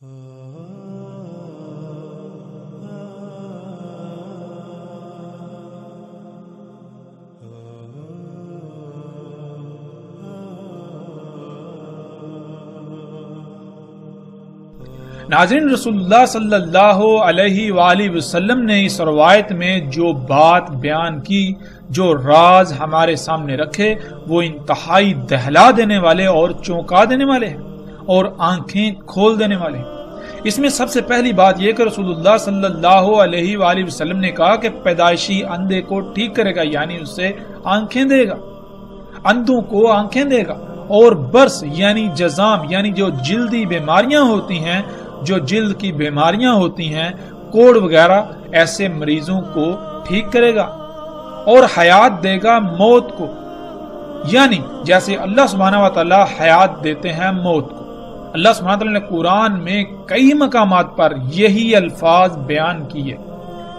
ناظرین، رسول اللہ صلی اللہ علیہ وآلہ وسلم نے اس روایت میں جو بات بیان کی، جو راز ہمارے سامنے رکھے، وہ انتہائی دہلا دینے والے اور چونکا دینے والے ہیں اور آنکھیں کھول دینے والے ہیں۔ اس میں سب سے پہلی بات یہ کہ رسول اللہ صلی اللہ علیہ وآلہ وسلم نے کہا کہ پیدائشی اندھے کو ٹھیک کرے گا، یعنی اسے آنکھیں دے گا، اندھوں کو آنکھیں دے گا، اور برس یعنی جزام یعنی جو جلدی بیماریاں ہوتی ہیں، جو جلد کی بیماریاں ہوتی ہیں، کوڑ وغیرہ، ایسے مریضوں کو ٹھیک کرے گا، اور حیات دے گا موت کو، یعنی جیسے اللہ سبحانہ و تعالی حیات دیتے ہیں موت کو۔ اللہ سبحانہ و تعالی نے قرآن میں کئی مقامات پر یہی الفاظ بیان کیے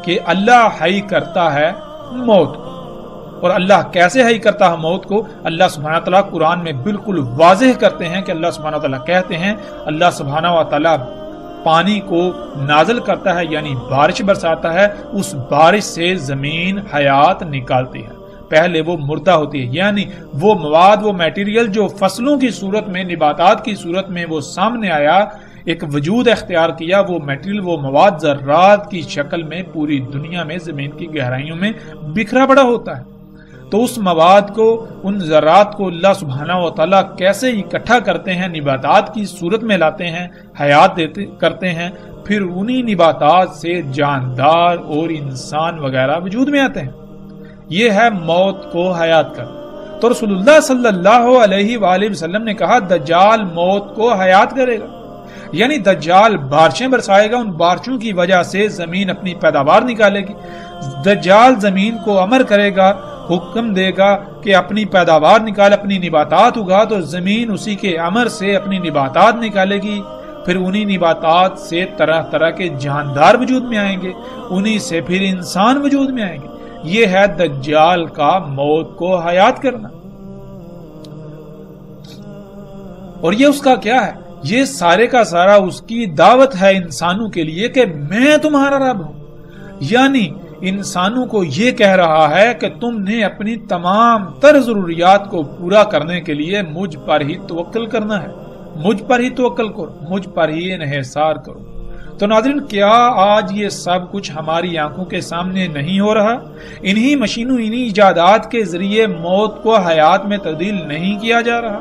کہ اللہ حی کرتا ہے موت کو۔ اور اللہ کیسے حی کرتا ہے موت کو؟ اللہ سبحانہ وتعالیٰ قرآن میں بالکل واضح کرتے ہیں کہ اللہ سبحانہ وتعالیٰ کہتے ہیں، اللہ سبحانہ وتعالیٰ پانی کو نازل کرتا ہے، یعنی بارش برساتا ہے، اس بارش سے زمین حیات نکالتی ہے۔ پہلے وہ مردہ ہوتی ہے، یعنی وہ مواد، وہ میٹیریل جو فصلوں کی صورت میں، نباتات کی صورت میں وہ سامنے آیا، ایک وجود اختیار کیا، وہ میٹیریل، وہ مواد ذرات کی شکل میں پوری دنیا میں زمین کی گہرائیوں میں بکھرا پڑا ہوتا ہے۔ تو اس مواد کو، ان ذرات کو اللہ سبحانہ و تعالیٰ کیسے اکٹھا کرتے ہیں، نباتات کی صورت میں لاتے ہیں، حیات کرتے ہیں، پھر انہی نباتات سے جاندار اور انسان وغیرہ وجود میں آتے ہیں۔ یہ ہے موت کو حیات کر۔ تو رسول اللہ صلی اللہ علیہ وآلہ وسلم نے کہا دجال موت کو حیات کرے گا، یعنی دجال بارشیں برسائے گا، ان بارشوں کی وجہ سے زمین اپنی پیداوار نکالے گی۔ دجال زمین کو امر کرے گا، حکم دے گا کہ اپنی پیداوار نکال، اپنی نباتات اگا، تو زمین اسی کے امر سے اپنی نباتات نکالے گی، پھر انہی نباتات سے طرح طرح کے جاندار وجود میں آئیں گے، انہی سے پھر انسان وجود میں آئیں گے۔ یہ ہے دجال کا موت کو حیات کرنا۔ اور یہ اس کا کیا ہے؟ یہ سارے کا سارا اس کی دعوت ہے انسانوں کے لیے کہ میں تمہارا رب ہوں، یعنی انسانوں کو یہ کہہ رہا ہے کہ تم نے اپنی تمام تر ضروریات کو پورا کرنے کے لیے مجھ پر ہی توکل کرنا ہے، مجھ پر ہی توکل کرو، مجھ پر ہی انحصار کرو۔ تو ناظرین، کیا آج یہ سب کچھ ہماری آنکھوں کے سامنے نہیں ہو رہا؟ انہی مشینوں، انہی ایجادات کے ذریعے موت کو حیات میں تبدیل نہیں کیا جا رہا؟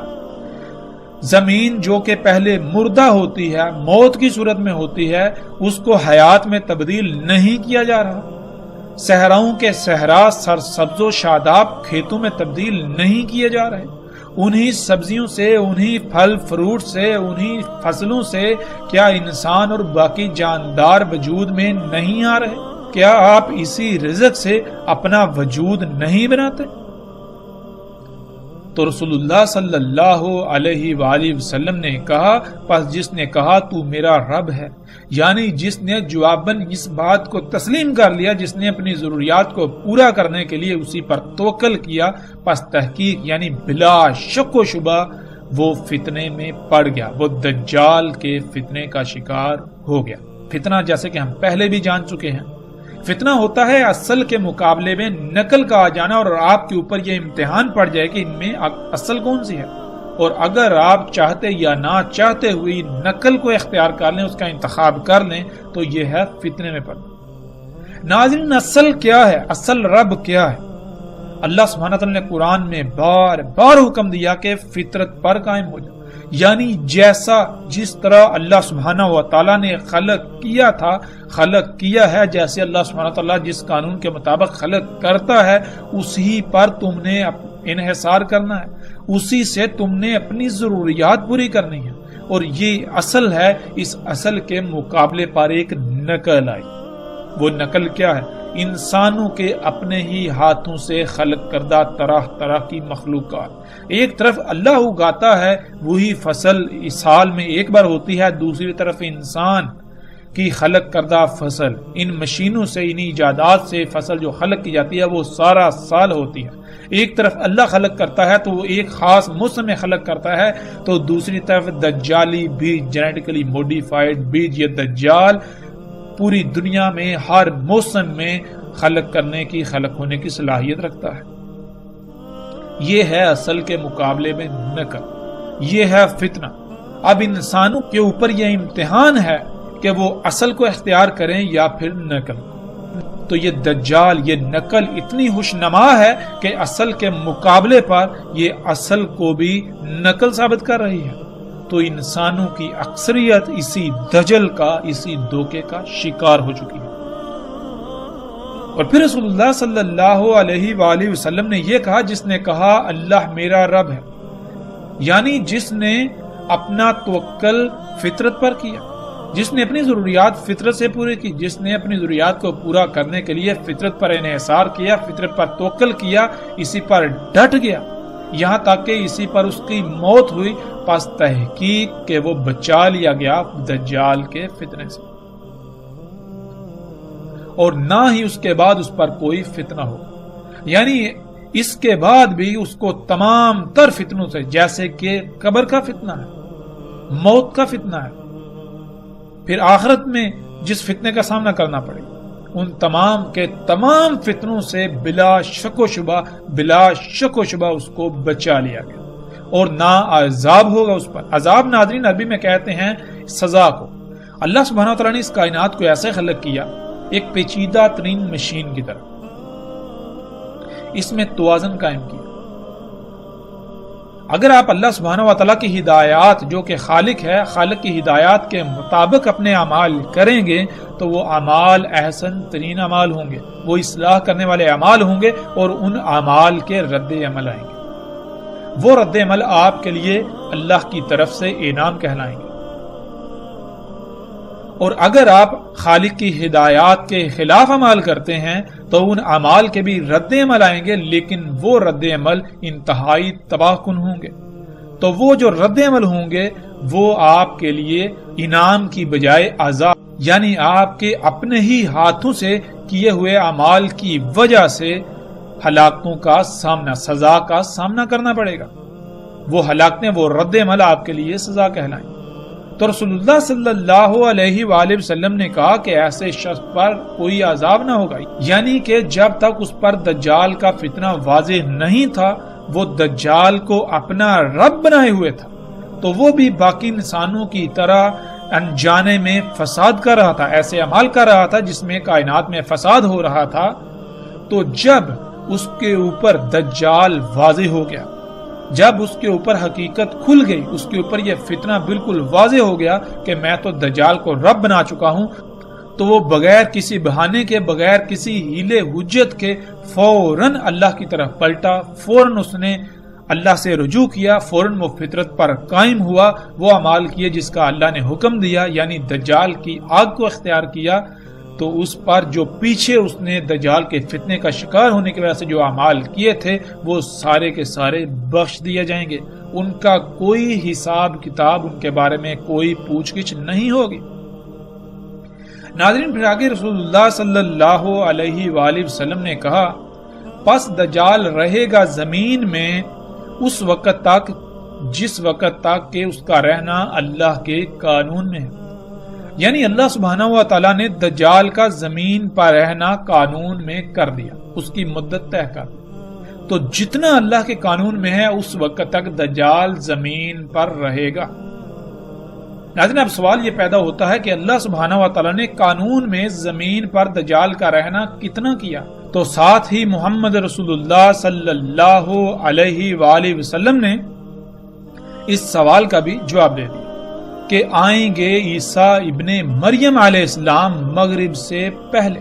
زمین جو کہ پہلے مردہ ہوتی ہے، موت کی صورت میں ہوتی ہے، اس کو حیات میں تبدیل نہیں کیا جا رہا؟ صحراؤں کے صحرا سرسبز و شاداب کھیتوں میں تبدیل نہیں کیے جا رہے؟ انہی سبزیوں سے، انہی پھل فروٹ سے، انہی فصلوں سے کیا انسان اور باقی جاندار وجود میں نہیں آ رہے؟ کیا آپ اسی رزق سے اپنا وجود نہیں بناتے؟ تو رسول اللہ صلی اللہ علیہ وآلہ وسلم نے کہا، پس جس نے کہا تو میرا رب ہے، یعنی جس نے جواباً اس بات کو تسلیم کر لیا، جس نے اپنی ضروریات کو پورا کرنے کے لیے اسی پر توکل کیا، پس تحقیق یعنی بلا شک و شبہ وہ فتنے میں پڑ گیا، وہ دجال کے فتنے کا شکار ہو گیا۔ فتنہ جیسے کہ ہم پہلے بھی جان چکے ہیں، فتنہ ہوتا ہے اصل کے مقابلے میں نقل کا آ جانا، اور آپ کے اوپر یہ امتحان پڑ جائے کہ ان میں اصل کون سی ہے، اور اگر آپ چاہتے یا نہ چاہتے ہوئی نقل کو اختیار کر لیں، اس کا انتخاب کر لیں، تو یہ ہے فتنے میں پڑنا۔ ناظرین، اصل کیا ہے؟ اصل رب کیا ہے؟ اللہ سبحانہ وتعالی نے قرآن میں بار بار حکم دیا کہ فطرت پر قائم ہو جائے، یعنی جیسا جس طرح اللہ سبحانہ و تعالیٰ نے خلق کیا تھا، خلق کیا ہے، جیسے اللہ سبحانہ و تعالیٰ جس قانون کے مطابق خلق کرتا ہے، اسی پر تم نے انحصار کرنا ہے، اسی سے تم نے اپنی ضروریات پوری کرنی ہے۔ اور یہ اصل ہے، اس اصل کے مقابلے پر ایک نقل آئی۔ وہ نقل کیا ہے؟ انسانوں کے اپنے ہی ہاتھوں سے خلق کردہ طرح طرح کی مخلوقات۔ ایک طرف اللہ اگاتا ہے، وہی فصل اس سال میں ایک بار ہوتی ہے، دوسری طرف انسان کی خلق کردہ فصل، ان مشینوں سے، ان ایجادات سے فصل جو خلق کی جاتی ہے وہ سارا سال ہوتی ہے۔ ایک طرف اللہ خلق کرتا ہے تو وہ ایک خاص موسم میں خلق کرتا ہے، تو دوسری طرف دجالی بیج، جینیٹیکلی موڈیفائڈ بیج، یہ دجال پوری دنیا میں ہر موسم میں خلق کرنے کی، خلق ہونے کی صلاحیت رکھتا ہے۔ یہ ہے اصل کے مقابلے میں نقل، یہ ہے فتنہ۔ اب انسانوں کے اوپر یہ امتحان ہے کہ وہ اصل کو اختیار کریں یا پھر نقل۔ تو یہ دجال، یہ نقل اتنی خوشنما ہے کہ اصل کے مقابلے پر یہ اصل کو بھی نقل ثابت کر رہی ہے۔ تو انسانوں کی اکثریت اسی دجل کا، اسی دھوکے کا شکار ہو چکی ہے۔ اور پھر رسول اللہ صلی اللہ علیہ وآلہ وسلم نے یہ کہا، جس نے کہا اللہ میرا رب ہے، یعنی جس نے اپنا توکل فطرت پر کیا، جس نے اپنی ضروریات فطرت سے پورے کی، جس نے اپنی ضروریات کو پورا کرنے کے لیے فطرت پر انحصار کیا، فطرت پر توکل کیا، اسی پر ڈٹ گیا، یہاں تک کہ اسی پر اس کی موت ہوئی، پس تحقیق کہ وہ بچا لیا گیا دجال کے فتنے سے، اور نہ ہی اس کے بعد اس پر کوئی فتنہ ہو۔ یعنی اس کے بعد بھی اس کو تمام تر فتنوں سے، جیسے کہ قبر کا فتنہ ہے، موت کا فتنہ ہے، پھر آخرت میں جس فتنے کا سامنا کرنا پڑے، ان تمام کے تمام فتنوں سے بلا شک و شبہ اس کو بچا لیا گیا، اور نہ عذاب ہوگا اس پر۔ عذاب ناظرین عربی میں کہتے ہیں سزا کو۔ اللہ سبحانہ وتعالیٰ نے اس کائنات کو ایسے خلق کیا، ایک پیچیدہ ترین مشین کی طرح، اس میں توازن قائم کیا۔ اگر آپ اللہ سبحانہ وتعالیٰ کی ہدایات، جو کہ خالق ہے، خالق کی ہدایات کے مطابق اپنے اعمال کریں گے تو وہ اعمال احسن ترین اعمال ہوں گے، وہ اصلاح کرنے والے اعمال ہوں گے، اور ان اعمال کے رد عمل آئیں گے۔ وہ رد عمل آپ کے لیے اللہ کی طرف سے انعام کہلائیں گے۔ اور اگر آپ خالق کی ہدایات کے خلاف عمل کرتے ہیں تو ان اعمال کے بھی رد عمل آئیں گے، لیکن وہ رد عمل انتہائی تباہ کن ہوں گے۔ تو وہ جو رد عمل ہوں گے وہ آپ کے لیے انعام کی بجائے عذاب، یعنی آپ کے اپنے ہی ہاتھوں سے کیے ہوئے اعمال کی وجہ سے ہلاکتوں کا سامنا، سزا کا سامنا کرنا پڑے گا۔ وہ ہلاکتیں، وہ رد عمل آپ کے لیے سزا کہلائیں۔ تو رسول اللہ صلی اللہ علیہ وآلہ وسلم نے کہا کہ ایسے شخص پر کوئی عذاب نہ ہوگا، یعنی کہ جب تک اس پر دجال کا فتنہ واضح نہیں تھا، وہ دجال کو اپنا رب بنائے ہوئے تھا، تو وہ بھی باقی انسانوں کی طرح انجانے میں فساد کر رہا تھا، ایسے عمل کر رہا تھا جس میں کائنات میں فساد ہو رہا تھا۔ تو جب اس کے اوپر دجال واضح ہو گیا، جب اس کے اوپر حقیقت کھل گئی، اس کے اوپر یہ فتنہ بالکل واضح ہو گیا کہ میں تو دجال کو رب بنا چکا ہوں، تو وہ بغیر کسی بہانے کے، بغیر کسی ہیلے حجت کے فوراً اللہ کی طرف پلٹا، فوراً اس نے اللہ سے رجوع کیا، فوراً وہ فطرت پر قائم ہوا، وہ اعمال کیے جس کا اللہ نے حکم دیا، یعنی دجال کی آگ کو اختیار کیا۔ تو اس پر جو پیچھے اس نے دجال کے فتنے کا شکار ہونے کی وجہ سے جو اعمال کیے تھے وہ سارے کے سارے بخش دیے جائیں گے، ان کا کوئی حساب کتاب، ان کے بارے میں کوئی پوچھ گچھ نہیں ہوگی۔ ناظرین، پھر آگے رسول اللہ صلی اللہ علیہ وآلہ وسلم نے کہا، پس دجال رہے گا زمین میں اس وقت تک جس وقت تک کہ اس کا رہنا اللہ کے قانون میں ہے، یعنی اللہ سبحانہ و تعالیٰ نے دجال کا زمین پر رہنا قانون میں کر دیا، اس کی مدت طے کر دی۔ تو جتنا اللہ کے قانون میں ہے اس وقت تک دجال زمین پر رہے گا۔ ناظرین، اب سوال یہ پیدا ہوتا ہے کہ اللہ سبحانہ و تعالیٰ نے قانون میں زمین پر دجال کا رہنا کتنا کیا؟ تو ساتھ ہی محمد رسول اللہ صلی اللہ علیہ وآلہ وسلم نے اس سوال کا بھی جواب دے دیا کہ آئیں گے عیسیٰ ابن مریم علیہ السلام مغرب سے پہلے،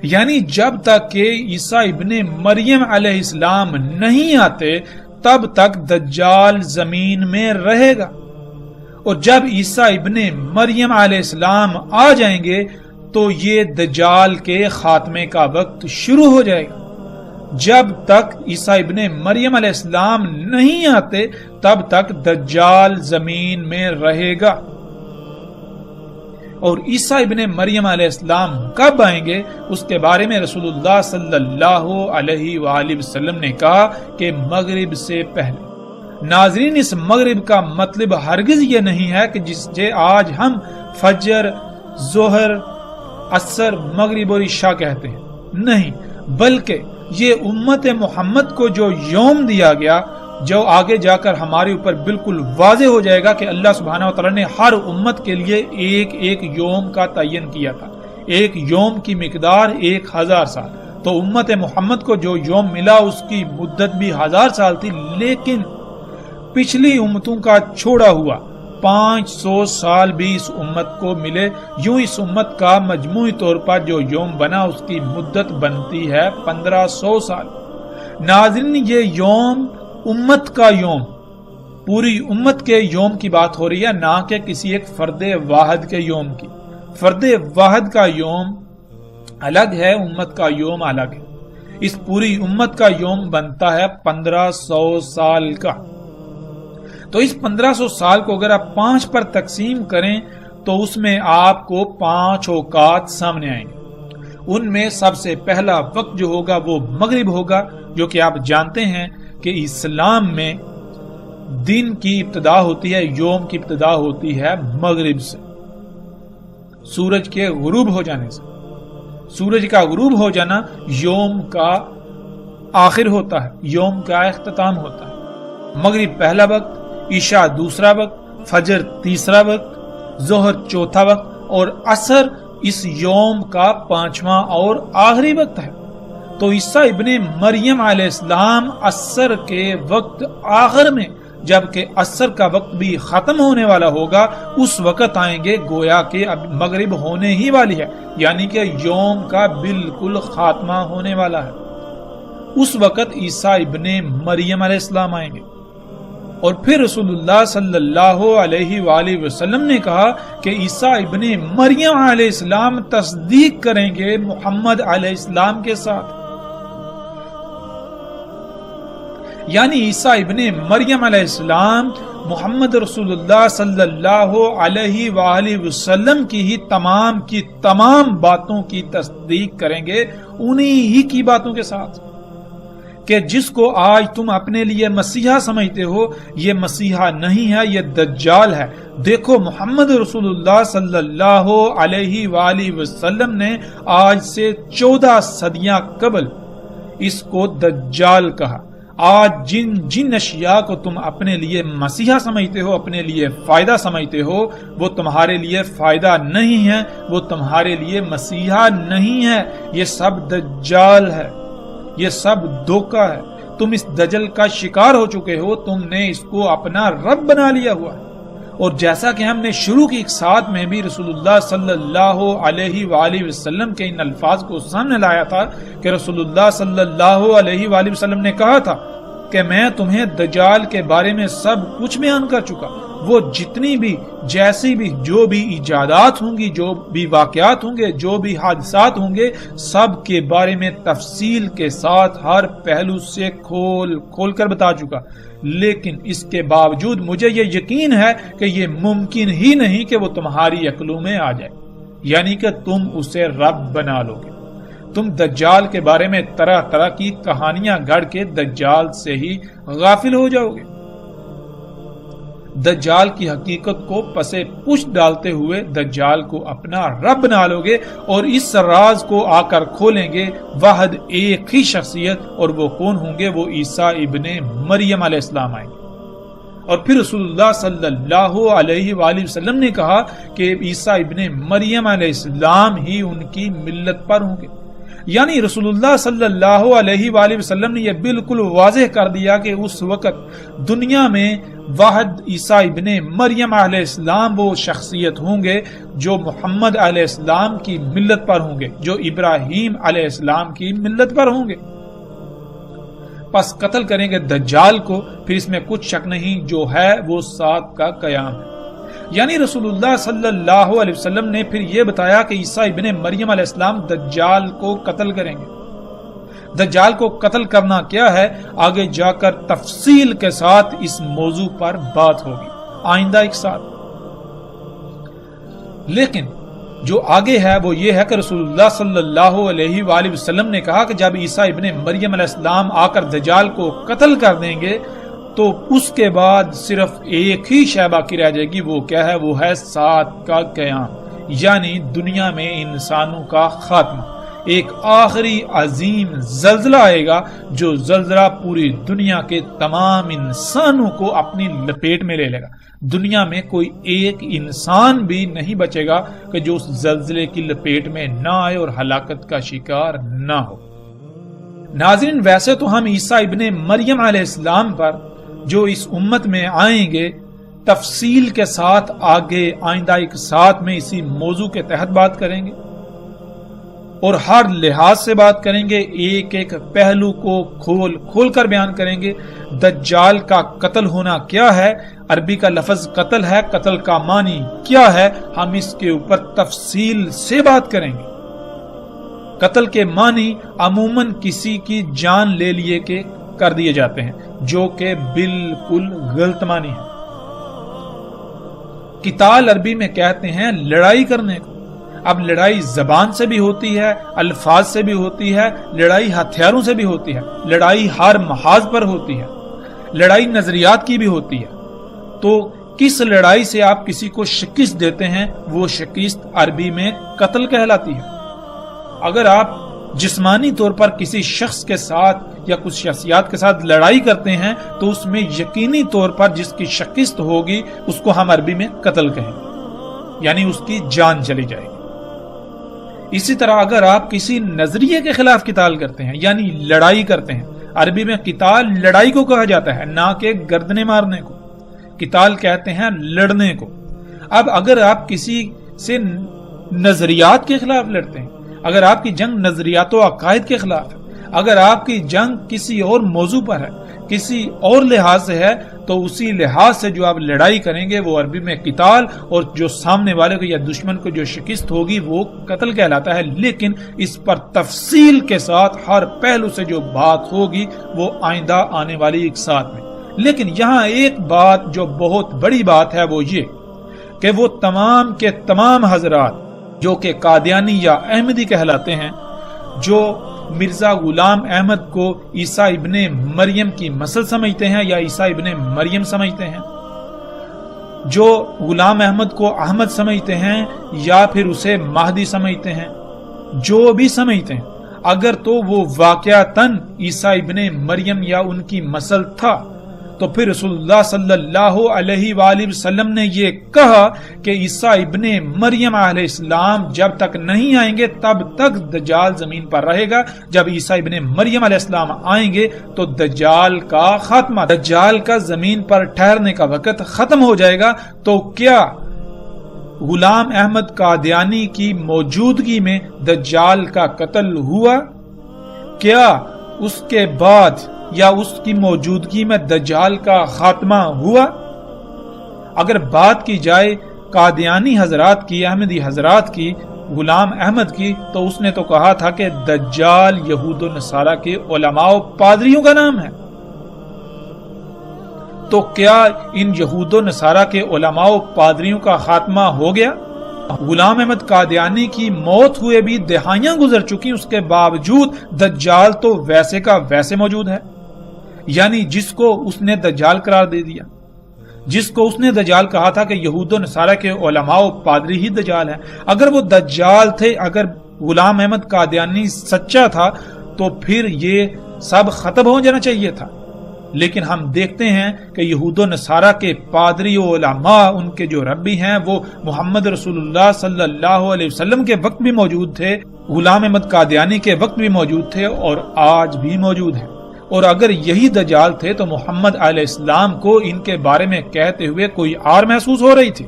یعنی جب تک کہ عیسیٰ ابن مریم علیہ السلام نہیں آتے تب تک دجال زمین میں رہے گا، اور جب عیسیٰ ابن مریم علیہ السلام آ جائیں گے تو یہ دجال کے خاتمے کا وقت شروع ہو جائے گا۔ جب تک عیسیٰ ابن مریم علیہ السلام نہیں آتے تب تک دجال زمین میں رہے گا، اور عیسیٰ ابن مریم علیہ السلام کب آئیں گے اس کے بارے میں رسول اللہ صلی اللہ علیہ وآلہ وسلم نے کہا کہ مغرب سے پہلے۔ ناظرین، اس مغرب کا مطلب ہرگز یہ نہیں ہے کہ جسے آج ہم فجر، ظہر، عصر، مغرب اور عشاء کہتے ہیں، نہیں، بلکہ یہ امت محمد کو جو یوم دیا گیا، جو آگے جا کر ہمارے اوپر بالکل واضح ہو جائے گا کہ اللہ سبحانہ و تعالی نے ہر امت کے لیے ایک ایک یوم کا تعین کیا تھا، ایک یوم کی مقدار 1000 سال۔ تو امت محمد کو جو یوم ملا اس کی مدت بھی 1000 سال تھی، لیکن پچھلی امتوں کا چھوڑا ہوا 500 سال بھی اس امت کو ملے۔ یوں اس امت کا مجموعی طور پر جو یوم بنا اس کی مدت بنتی ہے 1500 سال۔ ناظرین، یہ یوم امت کا یوم، پوری امت کے یوم کی بات ہو رہی ہے، نہ کہ کسی ایک فرد واحد کے یوم کی۔ فرد واحد کا یوم الگ ہے، امت کا یوم الگ ہے۔ اس پوری امت کا یوم بنتا ہے 1500 سال کا۔ تو اس 1500 سال کو اگر آپ 5 پر تقسیم کریں تو اس میں آپ کو 5 اوقات سامنے آئیں گے۔ ان میں سب سے پہلا وقت جو ہوگا وہ مغرب ہوگا، جو کہ آپ جانتے ہیں کہ اسلام میں دن کی ابتدا ہوتی ہے، یوم کی ابتدا ہوتی ہے مغرب سے، سورج کے غروب ہو جانے سے۔ سورج کا غروب ہو جانا یوم کا آخر ہوتا ہے، یوم کا اختتام ہوتا ہے۔ مغرب پہلا وقت، عشاء دوسرا وقت، فجر تیسرا وقت، ظہر چوتھا وقت اور عصر اس یوم کا 5واں اور آخری وقت ہے۔ تو عیسیٰ ابن مریم علیہ السلام عصر کے وقت آخر میں، جبکہ عصر کا وقت بھی ختم ہونے والا ہوگا، اس وقت آئیں گے گویا کہ اب مغرب ہونے ہی والی ہے، یعنی کہ یوم کا بالکل خاتمہ ہونے والا ہے۔ اس وقت عیسیٰ ابن مریم علیہ السلام آئیں گے۔ اور پھر رسول اللہ صلی اللہ علیہ وآلہ وسلم نے کہا کہ عیسیٰ ابن مریم علیہ السلام تصدیق کریں گے محمد علیہ السلام کے ساتھ، یعنی عیسیٰ ابن مریم علیہ السلام محمد رسول اللہ صلی اللہ علیہ وآلہ وسلم کی ہی تمام باتوں کی تصدیق کریں گے، انہی ہی کی باتوں کے ساتھ، کہ جس کو آج تم اپنے لیے مسیحا سمجھتے ہو، یہ مسیحا نہیں ہے، یہ دجال ہے۔ دیکھو محمد رسول اللہ صلی اللہ علیہ وآلہ وسلم نے آج سے 14 صدیاں قبل اس کو دجال کہا۔ آج جن اشیاء کو تم اپنے لیے مسیحا سمجھتے ہو، اپنے لیے فائدہ سمجھتے ہو، وہ تمہارے لیے فائدہ نہیں ہے، وہ تمہارے لیے مسیحا نہیں ہے، یہ سب دجال ہے، یہ سب دھوکہ ہے۔ تم اس دجل کا شکار ہو چکے ہو، تم نے اس کو اپنا رب بنا لیا ہوا ہے۔ اور جیسا کہ ہم نے شروع کی اقصاد میں بھی رسول اللہ صلی اللہ علیہ وآلہ وسلم کے ان الفاظ کو سامنے لایا تھا کہ رسول اللہ صلی اللہ علیہ وآلہ وسلم نے کہا تھا کہ میں تمہیں دجال کے بارے میں سب کچھ بیان کر چکا، وہ جتنی بھی جیسی بھی جو بھی ایجادات ہوں گی، جو بھی واقعات ہوں گے، جو بھی حادثات ہوں گے، سب کے بارے میں تفصیل کے ساتھ ہر پہلو سے کھول کر بتا چکا۔ لیکن اس کے باوجود مجھے یہ یقین ہے کہ یہ ممکن ہی نہیں کہ وہ تمہاری عقلوں میں آ جائے، یعنی کہ تم اسے رب بنا لو گے۔ تم دجال کے بارے میں طرح طرح کی کہانیاں گھڑ کے دجال سے ہی غافل ہو جاؤ گے۔ دجال کی حقیقت کو پسے پش ڈالتے ہوئے دجال کو اپنا رب بنا لو گے اور اس راز کو آ کر کھولیں گے واحد ایک ہی شخصیت، اور وہ کون ہوں گے؟ وہ عیسیٰ ابن مریم علیہ السلام آئیں گے۔ اور پھر رسول اللہ صلی اللہ علیہ وآلہ وسلم نے کہا کہ عیسیٰ ابن مریم علیہ السلام ہی ان کی ملت پر ہوں گے، یعنی رسول اللہ صلی اللہ علیہ وآلہ وسلم نے یہ بالکل واضح کر دیا کہ اس وقت دنیا میں واحد عیسیٰ ابن مریم علیہ السلام وہ شخصیت ہوں گے جو محمد علیہ السلام کی ملت پر ہوں گے، جو ابراہیم علیہ السلام کی ملت پر ہوں گے۔ پس قتل کریں گے دجال کو، پھر اس میں کچھ شک نہیں، جو ہے وہ ساتھ کا قیام ہے۔ یعنی رسول اللہ صلی اللہ علیہ وسلم نے پھر یہ بتایا کہ عیسیٰ ابن مریم علیہ السلام دجال کو قتل کریں گے۔ دجال کو قتل کرنا کیا ہے، آگے جا کر تفصیل کے ساتھ اس موضوع پر بات ہوگی آئندہ ایک ساتھ۔ لیکن جو آگے ہے وہ یہ ہے کہ رسول اللہ صلی اللہ علیہ وآلہ وسلم نے کہا کہ جب عیسیٰ ابن مریم علیہ السلام آ کر دجال کو قتل کر دیں گے تو اس کے بعد صرف ایک ہی شے باقی رہ جائے گی. وہ کیا ہے؟ وہ ہے سات کا قیام، یعنی دنیا میں انسانوں کا خاتمہ. ایک آخری عظیم زلزلہ آئے گا جو زلزلہ پوری دنیا کے تمام انسانوں کو اپنی لپیٹ میں لے لے گا. دنیا میں کوئی ایک انسان بھی نہیں بچے گا کہ جو اس زلزلے کی لپیٹ میں نہ آئے اور ہلاکت کا شکار نہ ہو. ناظرین، ویسے تو ہم عیسیٰ ابن مریم علیہ السلام پر جو اس امت میں آئیں گے تفصیل کے ساتھ آگے آئندہ ایک ساتھ میں اسی موضوع کے تحت بات کریں گے اور ہر لحاظ سے بات کریں گے، ایک ایک پہلو کو کھول کر بیان کریں گے. دجال کا قتل ہونا کیا ہے، عربی کا لفظ قتل ہے، قتل کا معنی کیا ہے، ہم اس کے اوپر تفصیل سے بات کریں گے. قتل کے معنی عموماً کسی کی جان لے لیے کے کر دیے جاتے ہیں، جو کہ بالکل غلط معنی ہے. قتال عربی میں کہتے ہیں لڑائی کرنے کو. اب لڑائی زبان سے بھی ہوتی ہے، الفاظ سے بھی ہوتی ہے، لڑائی ہتھیاروں سے بھی ہوتی ہے، لڑائی ہر محاذ پر ہوتی ہے، لڑائی نظریات کی بھی ہوتی ہے. تو کس لڑائی سے آپ کسی کو شکست دیتے ہیں وہ شکست عربی میں قتل کہلاتی ہے. اگر آپ جسمانی طور پر کسی شخص کے ساتھ یا کچھ شخصیات کے ساتھ لڑائی کرتے ہیں تو اس میں یقینی طور پر جس کی شکست ہوگی اس کو ہم عربی میں قتل کہیں گے، یعنی اس کی جان چلی جائے گی. اسی طرح اگر آپ کسی نظریے کے خلاف قتال کرتے ہیں یعنی لڑائی کرتے ہیں، عربی میں قتال لڑائی کو کہا جاتا ہے، نہ کہ گردنے مارنے کو. قتال کہتے ہیں لڑنے کو. اب اگر آپ کسی سے نظریات کے خلاف لڑتے ہیں، اگر آپ کی جنگ نظریات و عقائد کے خلاف ہے، اگر آپ کی جنگ کسی اور موضوع پر ہے، کسی اور لحاظ سے ہے، تو اسی لحاظ سے جو آپ لڑائی کریں گے وہ عربی میں قتال، اور جو سامنے والے کو یا دشمن کو جو شکست ہوگی وہ قتل کہلاتا ہے. لیکن اس پر تفصیل کے ساتھ ہر پہلو سے جو بات ہوگی وہ آئندہ آنے والی ایک ساتھ میں. لیکن یہاں ایک بات جو بہت بڑی بات ہے وہ یہ کہ وہ تمام کے تمام حضرات جو کہ قادیانی یا احمدی کہلاتے ہیں، جو مرزا غلام احمد کو عیسیٰ ابن مریم کی نسل سمجھتے ہیں یا عیسیٰ ابن مریم سمجھتے ہیں، جو غلام احمد کو احمد سمجھتے ہیں یا پھر اسے مہدی سمجھتے ہیں، جو بھی سمجھتے ہیں، اگر تو وہ واقعتاً عیسیٰ ابن مریم یا ان کی نسل تھا تو پھر رسول اللہ صلی اللہ علیہ وآلہ وسلم نے یہ کہا کہ عیسیٰ ابن مریم علیہ السلام جب تک نہیں آئیں گے تب تک دجال زمین پر رہے گا. جب عیسیٰ ابن مریم علیہ السلام آئیں گے تو دجال کا خاتمہ، دجال کا زمین پر ٹھہرنے کا وقت ختم ہو جائے گا. تو کیا غلام احمد قادیانی کی موجودگی میں دجال کا قتل ہوا؟ کیا اس کے بعد یا اس کی موجودگی میں دجال کا خاتمہ ہوا؟ اگر بات کی جائے قادیانی حضرات کی، احمدی حضرات کی، غلام احمد کی، تو اس نے تو کہا تھا کہ دجال یہود و نصارہ کے علماء و پادریوں کا نام ہے. تو کیا ان یہود و نصارہ کے علماء و پادریوں کا خاتمہ ہو گیا؟ غلام احمد قادیانی کی موت ہوئے بھی دہائیاں گزر چکی، اس کے باوجود دجال تو ویسے کا ویسے موجود ہے. یعنی جس کو اس نے دجال قرار دے دیا، جس کو اس نے دجال کہا تھا کہ یہود و نصارہ کے علماء و پادری ہی دجال ہیں، اگر وہ دجال تھے، اگر غلام احمد قادیانی سچا تھا تو پھر یہ سب ختم ہو جانا چاہیے تھا. لیکن ہم دیکھتے ہیں کہ یہود و نصارہ کے پادری و علماء، ان کے جو ربی ہیں، وہ محمد رسول اللہ صلی اللہ علیہ وسلم کے وقت بھی موجود تھے، غلام احمد قادیانی کے وقت بھی موجود تھے اور آج بھی موجود ہیں. اور اگر یہی دجال تھے تو محمد علیہ السلام کو ان کے بارے میں کہتے ہوئے کوئی آر محسوس ہو رہی تھی،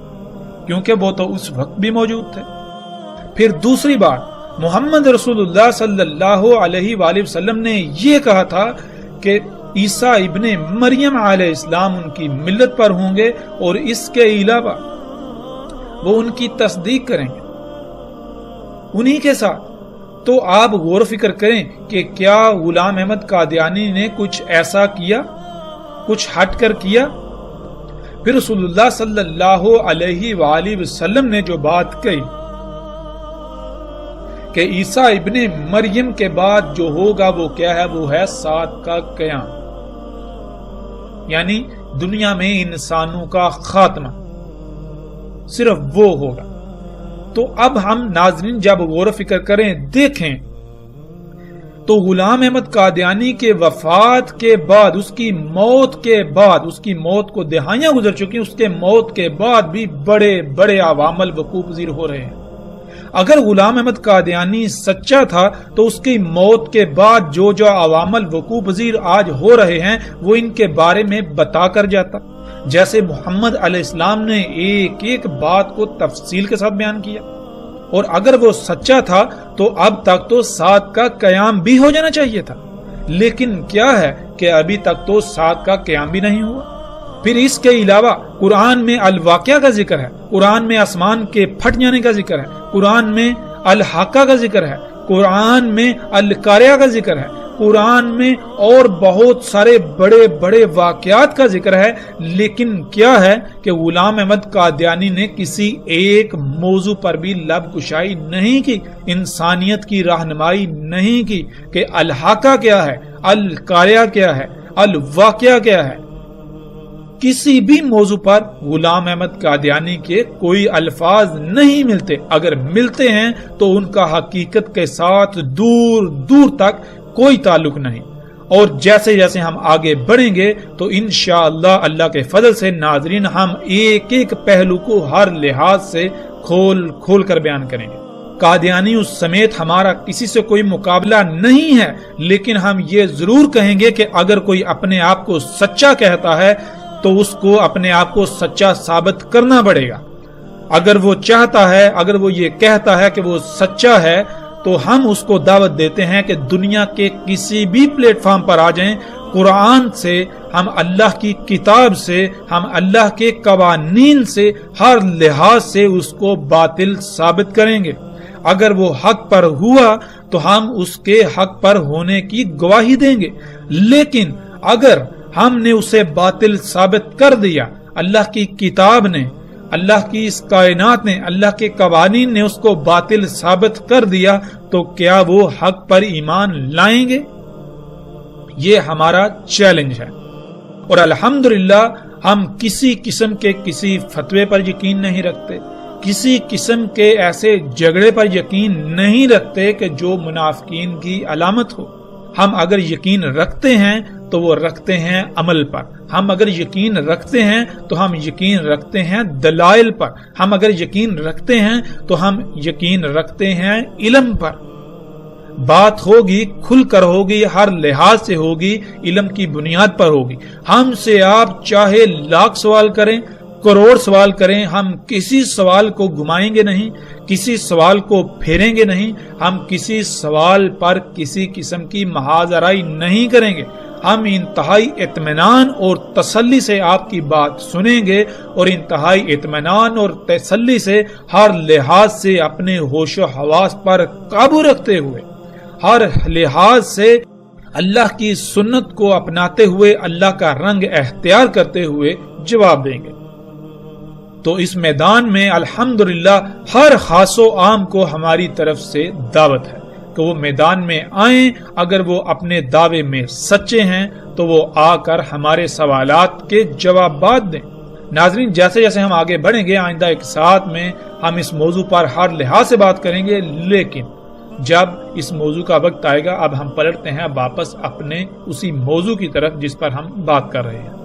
کیونکہ وہ تو اس وقت بھی موجود تھے. پھر دوسری بات، محمد رسول اللہ صلی اللہ علیہ وآلہ وسلم نے یہ کہا تھا کہ عیسیٰ ابن مریم علیہ السلام ان کی ملت پر ہوں گے اور اس کے علاوہ وہ ان کی تصدیق کریں گے انہی کے ساتھ. تو آپ غور و فکر کریں کہ کیا غلام احمد قادیانی نے کچھ ایسا کیا، کچھ ہٹ کر کیا؟ پھر رسول اللہ صلی اللہ علیہ وآلہ وسلم نے جو بات کہی کہ عیسیٰ ابن مریم کے بعد جو ہوگا وہ کیا ہے؟ وہ ہے سات کا قیام، یعنی دنیا میں انسانوں کا خاتمہ، صرف وہ ہوگا۔ تو اب ہم ناظرین جب غور و فکر کریں، دیکھیں تو غلام احمد قادیانی کے وفات کے بعد، اس کی موت کے بعد، اس کی موت کو دہائیاں گزر چکی، اس کے موت کے بعد بھی بڑے بڑے عوامل وقوع پذیر ہو رہے ہیں۔ اگر غلام احمد قادیانی سچا تھا تو اس کی موت کے بعد جو جو عوامل وقوع پذیر آج ہو رہے ہیں وہ ان کے بارے میں بتا کر جاتا، جیسے محمد علیہ السلام نے ایک ایک بات کو تفصیل کے ساتھ بیان کیا۔ اور اگر وہ سچا تھا تو اب تک تو سات کا قیام بھی ہو جانا چاہیے تھا، لیکن کیا ہے کہ ابھی تک تو سات کا قیام بھی نہیں ہوا۔ پھر اس کے علاوہ قرآن میں الواقعہ کا ذکر ہے، قرآن میں آسمان کے پھٹ جانے کا ذکر ہے، قرآن میں الحاقہ کا ذکر ہے، قرآن میں القاریہ کا ذکر ہے، قرآن میں اور بہت سارے بڑے بڑے واقعات کا ذکر ہے، لیکن کیا ہے کہ غلام احمد قادیانی نے کسی ایک موضوع پر بھی لب کشائی نہیں کی، انسانیت کی رہنمائی نہیں کی کہ الحاقہ کیا ہے، القاریہ کیا ہے، الواقعہ کیا ہے۔ کسی بھی موضوع پر غلام احمد قادیانی کے کوئی الفاظ نہیں ملتے، اگر ملتے ہیں تو ان کا حقیقت کے ساتھ دور دور تک کوئی تعلق نہیں۔ اور جیسے جیسے ہم آگے بڑھیں گے تو انشاءاللہ اللہ کے فضل سے ناظرین ہم ایک ایک پہلو کو ہر لحاظ سے کھول کھول کر بیان کریں گے۔ قادیانی اس سمیت ہمارا کسی سے کوئی مقابلہ نہیں ہے، لیکن ہم یہ ضرور کہیں گے کہ اگر کوئی اپنے آپ کو سچا کہتا ہے تو اس کو اپنے آپ کو سچا ثابت کرنا پڑے گا۔ اگر وہ چاہتا ہے، اگر وہ یہ کہتا ہے کہ وہ سچا ہے، تو ہم اس کو دعوت دیتے ہیں کہ دنیا کے کسی بھی پلیٹ فارم پر آ جائیں، قرآن سے، ہم اللہ کی کتاب سے، ہم اللہ کے قوانین سے، ہر لحاظ سے اس کو باطل ثابت کریں گے۔ اگر وہ حق پر ہوا تو ہم اس کے حق پر ہونے کی گواہی دیں گے، لیکن اگر ہم نے اسے باطل ثابت کر دیا، اللہ کی کتاب نے، اللہ کی اس کائنات نے، اللہ کے قوانین نے اس کو باطل ثابت کر دیا، تو کیا وہ حق پر ایمان لائیں گے؟ یہ ہمارا چیلنج ہے۔ اور الحمدللہ ہم کسی قسم کے کسی فتوے پر یقین نہیں رکھتے، کسی قسم کے ایسے جھگڑے پر یقین نہیں رکھتے کہ جو منافقین کی علامت ہو۔ ہم اگر یقین رکھتے ہیں تو وہ رکھتے ہیں عمل پر، ہم اگر یقین رکھتے ہیں تو ہم یقین رکھتے ہیں دلائل پر، ہم اگر یقین رکھتے ہیں تو ہم یقین رکھتے ہیں علم پر۔ بات ہوگی کھل کر ہوگی، ہر لحاظ سے ہوگی، علم کی بنیاد پر ہوگی۔ ہم سے آپ چاہے لاکھ سوال کریں، کروڑ سوال کریں، ہم کسی سوال کو گھمائیں گے نہیں، کسی سوال کو پھیریں گے نہیں، ہم کسی سوال پر کسی قسم کی محاذ آرائی نہیں کریں گے۔ ہم انتہائی اطمینان اور تسلی سے آپ کی بات سنیں گے، اور انتہائی اطمینان اور تسلی سے ہر لحاظ سے اپنے ہوش و حواس پر قابو رکھتے ہوئے، ہر لحاظ سے اللہ کی سنت کو اپناتے ہوئے، اللہ کا رنگ اختیار کرتے ہوئے جواب دیں گے۔ تو اس میدان میں الحمدللہ ہر خاص و عام کو ہماری طرف سے دعوت ہے کہ وہ میدان میں آئیں۔ اگر وہ اپنے دعوے میں سچے ہیں تو وہ آ کر ہمارے سوالات کے جوابات دیں۔ ناظرین جیسے جیسے ہم آگے بڑھیں گے، آئندہ ایک ساتھ میں ہم اس موضوع پر ہر لحاظ سے بات کریں گے، لیکن جب اس موضوع کا وقت آئے گا اب ہم پلٹتے ہیں واپس اپنے اسی موضوع کی طرف جس پر ہم بات کر رہے ہیں۔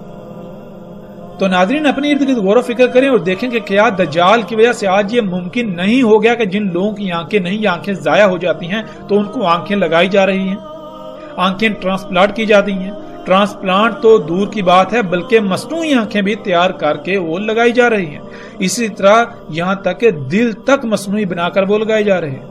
تو ناظرین اپنی ارد گرد غور و فکر کریں اور دیکھیں کہ کیا دجال کی وجہ سے آج یہ ممکن نہیں ہو گیا کہ جن لوگوں کی آنکھیں نہیں، یہ آنکھیں ضائع ہو جاتی ہیں تو ان کو آنکھیں لگائی جا رہی ہیں، آنکھیں ٹرانسپلانٹ کی جاتی ہیں۔ ٹرانسپلانٹ تو دور کی بات ہے، بلکہ مصنوعی آنکھیں بھی تیار کر کے وہ لگائی جا رہی ہیں۔ اسی طرح یہاں تک کہ دل تک مصنوعی بنا کر وہ لگائے جا رہے ہیں۔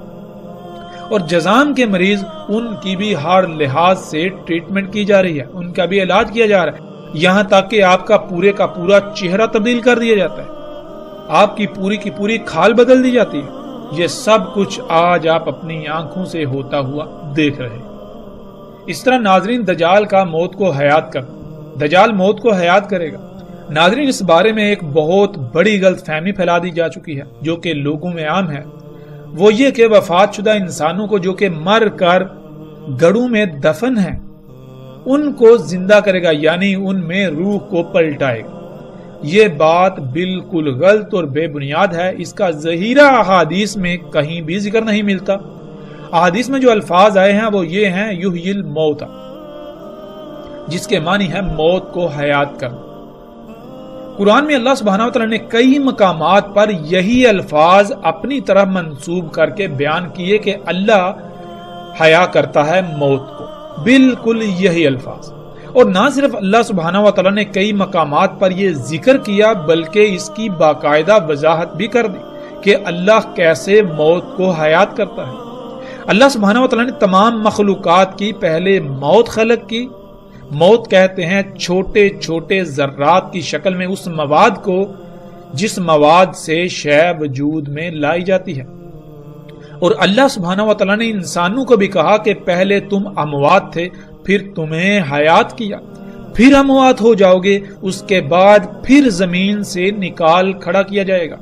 اور جذام کے مریض، ان کی بھی ہر لحاظ سے ٹریٹمنٹ کی جا رہی ہے، ان کا بھی علاج کیا جا رہا ہے، یہاں تک کہ آپ کا پورا چہرہ تبدیل کر دیا جاتا ہے، آپ کی پوری کھال بدل دی جاتی ہے۔ یہ سب کچھ آج آپ اپنی آنکھوں سے ہوتا ہوا دیکھ رہے ہیں۔ اس طرح ناظرین دجال کا موت کو حیات کر، دجال موت کو حیات کرے گا۔ ناظرین اس بارے میں ایک بہت بڑی غلط فہمی پھیلا دی جا چکی ہے جو کہ لوگوں میں عام ہے۔ وہ یہ کہ وفات شدہ انسانوں کو جو کہ مر کر گڑھوں میں دفن ہیں ان کو زندہ کرے گا، یعنی ان میں روح کو پلٹائے گا۔ یہ بات بالکل غلط اور بے بنیاد ہے، اس کا ظہیرہ احادیث میں کہیں بھی ذکر نہیں ملتا۔ احادیث میں جو الفاظ آئے ہیں وہ یہ ہیں یحیی الموت، جس کے معنی ہے موت کو حیات کرنا۔ قرآن میں اللہ سبحانہ وتعالی نے کئی مقامات پر یہی الفاظ اپنی طرف منسوب کر کے بیان کیے کہ اللہ حیا کرتا ہے موت کو، بالکل یہی الفاظ۔ اور نہ صرف اللہ سبحانہ وتعالی نے کئی مقامات پر یہ ذکر کیا بلکہ اس کی باقاعدہ وضاحت بھی کر دی کہ اللہ کیسے موت کو حیات کرتا ہے۔ اللہ سبحانہ وتعالی نے تمام مخلوقات کی پہلے موت خلق کی۔ موت کہتے ہیں چھوٹے چھوٹے ذرات کی شکل میں اس مواد کو جس مواد سے شے وجود میں لائی جاتی ہے۔ اور اللہ سبحانہ وتعالی نے انسانوں کو بھی کہا کہ پہلے تم اموات تھے، پھر تمہیں حیات کیا، پھر اموات ہو جاؤ گے، اس کے بعد پھر زمین سے نکال کھڑا کیا جائے گا۔